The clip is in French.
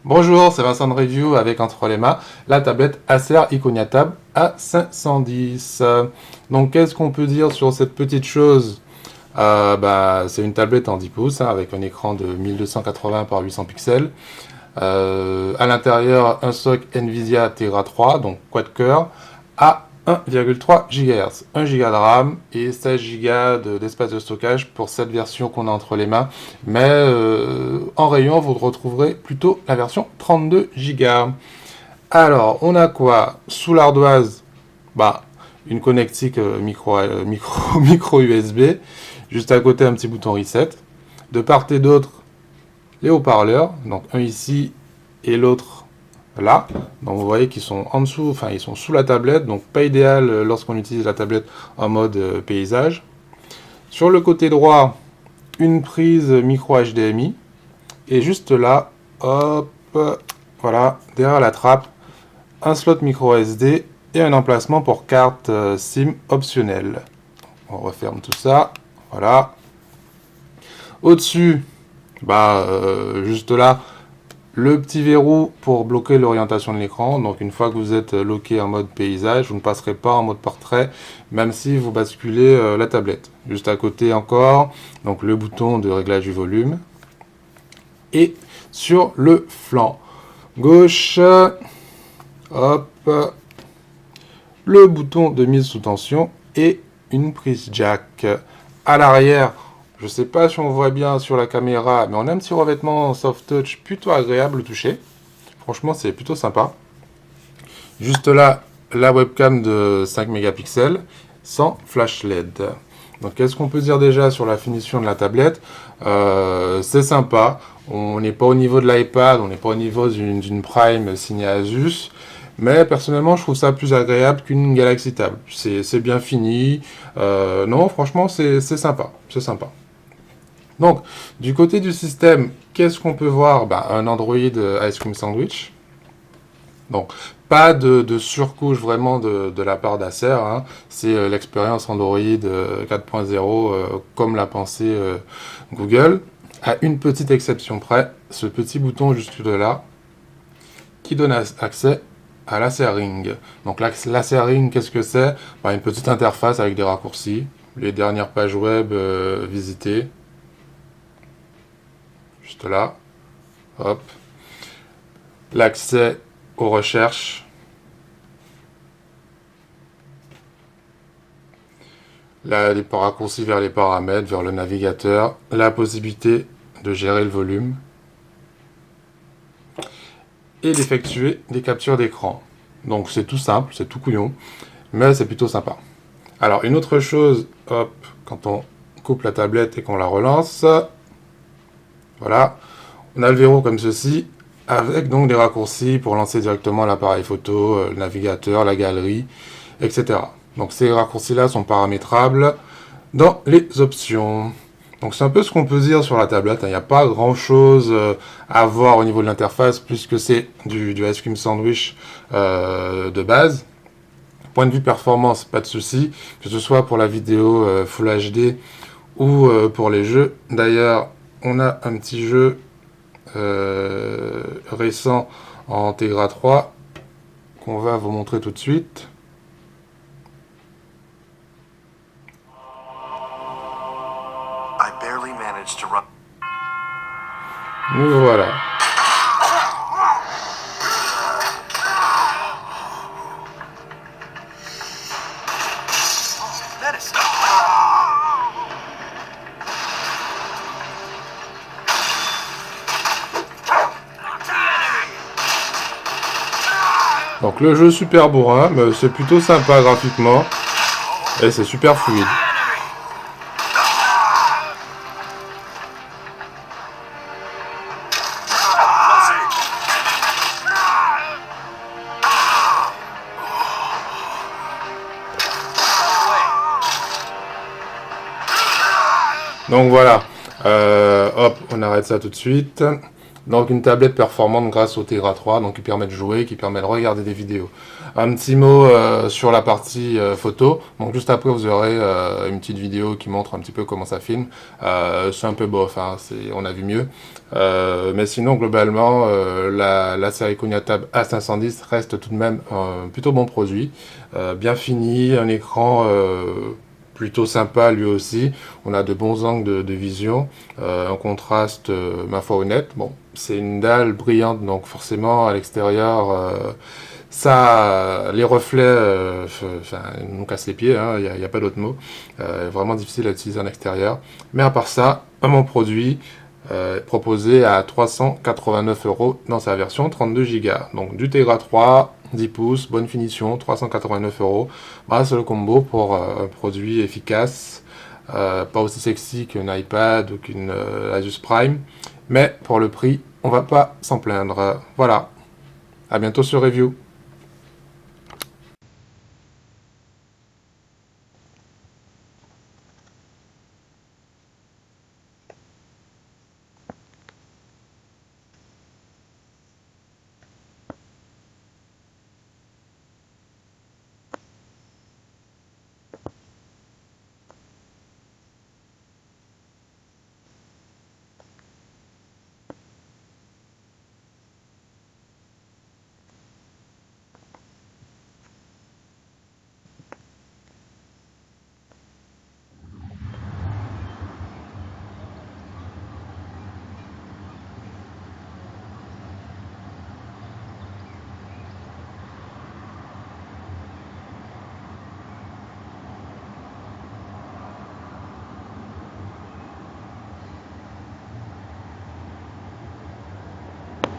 Bonjour, c'est Vincent de Review avec entre les mains la tablette Acer Iconia Tab A510. Donc qu'est-ce qu'on peut dire sur cette petite chose? C'est une tablette en 10 pouces avec un écran de 1280 par 800 pixels. À l'intérieur, un soc Nvidia Tegra 3, donc quad-core, à 1,3 GHz, 1 Go de RAM et 16 Go d'espace de stockage pour cette version qu'on a entre les mains. Mais en rayon, vous retrouverez plutôt la version 32 Go. Alors, on a quoi? Sous l'ardoise, une connectique micro USB. Juste à côté, un petit bouton reset. De part et d'autre, les haut-parleurs, donc un ici et l'autre là. Donc vous voyez qu'ils sont en dessous, enfin ils sont sous la tablette, donc pas idéal lorsqu'on utilise la tablette en mode paysage. Sur le côté droit, une prise micro HDMI et juste là, hop, voilà, derrière la trappe, un slot micro SD et un emplacement pour carte SIM optionnelle. On referme tout ça, voilà. Au-dessus, juste là, le petit verrou pour bloquer l'orientation de l'écran. Donc une fois que vous êtes locké en mode paysage, vous ne passerez pas en mode portrait, même si vous basculez la tablette. Juste à côté encore, donc le bouton de réglage du volume. Et sur le flanc gauche, hop, le bouton de mise sous tension et une prise jack. À l'arrière, je ne sais pas si on voit bien sur la caméra, mais on a un petit revêtement soft touch plutôt agréable au toucher. Franchement, c'est plutôt sympa. Juste là, la webcam de 5 mégapixels sans flash LED. Donc, qu'est-ce qu'on peut dire déjà sur la finition de la tablette? C'est sympa. On n'est pas au niveau de l'iPad, on n'est pas au niveau d'une Prime signée Asus. Mais personnellement, je trouve ça plus agréable qu'une Galaxy Tab. C'est bien fini. Non, franchement, c'est sympa. C'est sympa. Donc, du côté du système, qu'est-ce qu'on peut voir? Un Android Ice Cream Sandwich. Donc, pas de surcouche vraiment de la part d'Acer. C'est l'expérience Android 4.0 comme l'a pensé Google. À une petite exception près, ce petit bouton juste là qui donne accès à l'Acer Ring. Donc l'Acer Ring, qu'est-ce que c'est? Une petite interface avec des raccourcis, les dernières pages web visitées. Juste là, hop. L'accès aux recherches. Là, les raccourcis vers les paramètres, vers le navigateur. La possibilité de gérer le volume. Et d'effectuer des captures d'écran. Donc c'est tout simple, c'est tout couillon, mais c'est plutôt sympa. Alors une autre chose, hop, quand on coupe la tablette et qu'on la relance, voilà, on a le verrou comme ceci, avec donc des raccourcis pour lancer directement l'appareil photo, le navigateur, la galerie, etc. Donc ces raccourcis-là sont paramétrables dans les options. Donc c'est un peu ce qu'on peut dire sur la tablette. Il n'y a pas grand-chose à voir au niveau de l'interface, puisque c'est du Ice Cream Sandwich de base. Point de vue performance, pas de souci, que ce soit pour la vidéo Full HD ou pour les jeux. D'ailleurs, on a un petit jeu récent en Tegra 3 qu'on va vous montrer tout de suite. Nous voilà. Donc le jeu super bourrin, mais c'est plutôt sympa graphiquement et c'est super fluide. Donc voilà, hop, on arrête ça tout de suite. Donc une tablette performante grâce au Tegra 3, donc qui permet de jouer, qui permet de regarder des vidéos. Un petit mot sur la partie photo. Donc juste après vous aurez une petite vidéo qui montre un petit peu comment ça filme. C'est un peu bof, hein, on a vu mieux. Mais sinon globalement la série Konya Tab A510 reste tout de même un plutôt bon produit. Bien fini, un écran plutôt sympa lui aussi. On a de bons angles de vision, un contraste ma foi honnête. Bon, c'est une dalle brillante, donc forcément à l'extérieur, ça, les reflets, nous cassent les pieds. Il n'y a pas d'autre mot. Vraiment difficile à utiliser en extérieur. Mais à part ça, un bon produit. Proposé à 389 € dans sa version 32 Go. Donc du Tegra 3, 10 pouces, bonne finition, 389 €. Voilà, c'est le combo pour un produit efficace, pas aussi sexy qu'un iPad ou qu'une Asus Prime, mais pour le prix, on va pas s'en plaindre. Voilà, à bientôt sur Review.